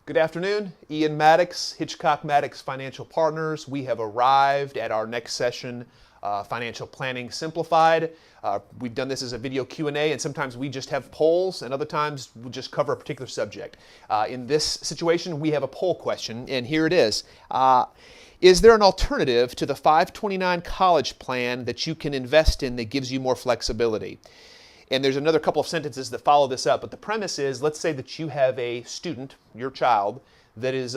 Good afternoon, Ian Maddox, Hitchcock Maddox Financial Partners. We have arrived at our next session, Financial Planning Simplified. We've done this as a video Q&A, and sometimes we just have polls, and other times we'll just cover a particular subject. In this situation, we have a poll question, and here it is. Is there an alternative to the 529 college plan that you can invest in that gives you more flexibility? And there's another couple of sentences that follow this up, but the premise is, let's say that you have a student, your child, that is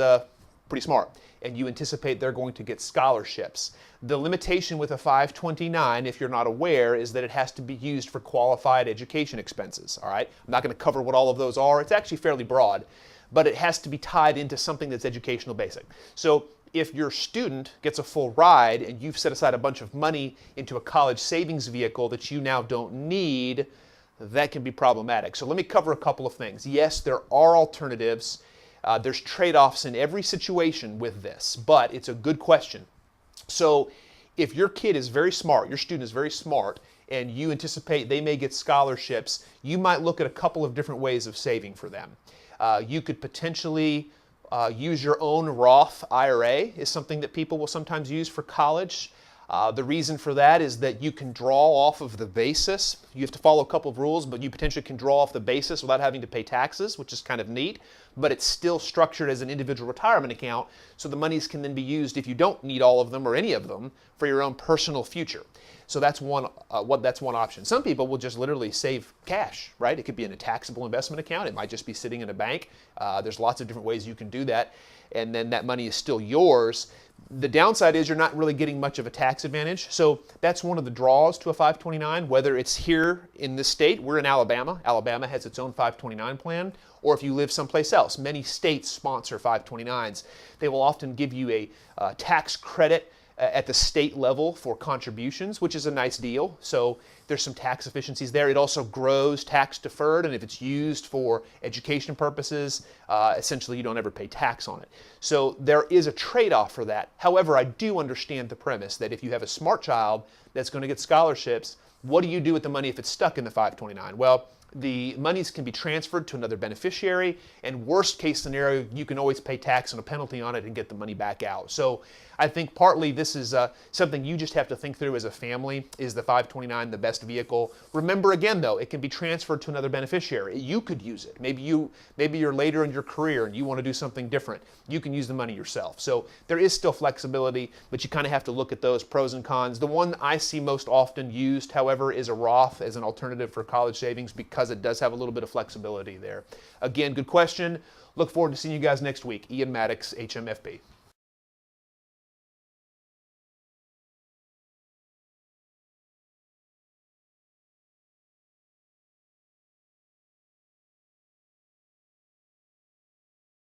pretty smart, and you anticipate they're going to get scholarships. The limitation with a 529, if you're not aware, is that it has to be used for qualified education expenses, all right? I'm not going to cover what all of those are. It's actually fairly broad, but it has to be tied into something that's educational basic. So if your student gets a full ride and you've set aside a bunch of money into a college savings vehicle that you now don't need, that can be problematic. So let me cover a couple of things. Yes, there are alternatives. There's trade-offs in every situation with this, but it's a good question. So if your kid is very smart, your student is very smart, and you anticipate they may get scholarships, you might look at a couple of different ways of saving for them. You could potentially use your own Roth IRA is something that people will sometimes use for college. The reason for that is that you can draw off of the basis. You have to follow a couple of rules, but you potentially can draw off the basis without having to pay taxes, which is kind of neat. But it's still structured as an individual retirement account, so the monies can then be used if you don't need all of them or any of them for your own personal future. So that's one option. Some people will just literally save cash, right? It could be in a taxable investment account. It might just be sitting in a bank. There's lots of different ways you can do that, and then that money is still yours. The downside is you're not really getting much of a tax advantage. So that's one of the draws to a 529, whether it's here in this state. We're in Alabama. Alabama has its own 529 plan, or if you live someplace else. Many states sponsor 529s. They will often give you a tax credit at the state level for contributions, which is a nice deal. So there's some tax efficiencies there. It also grows tax deferred, and if it's used for education purposes, essentially you don't ever pay tax on it. So there is a trade-off for that. However, I do understand the premise that if you have a smart child that's going to get scholarships, what do you do with the money if it's stuck in the 529? Well, the monies can be transferred to another beneficiary, and worst case scenario, you can always pay tax and a penalty on it and get the money back out. So I think partly this is something you just have to think through as a family. Is the 529 the best vehicle? Remember again though, it can be transferred to another beneficiary. You could use it. Maybe you're later in your career and you want to do something different. You can use the money yourself. So there is still flexibility, but you kind of have to look at those pros and cons. The one I see most often used, however, is a Roth as an alternative for college savings because it does have a little bit of flexibility there. Again, good question. Look forward to seeing you guys next week. Ian Maddox, HMFP.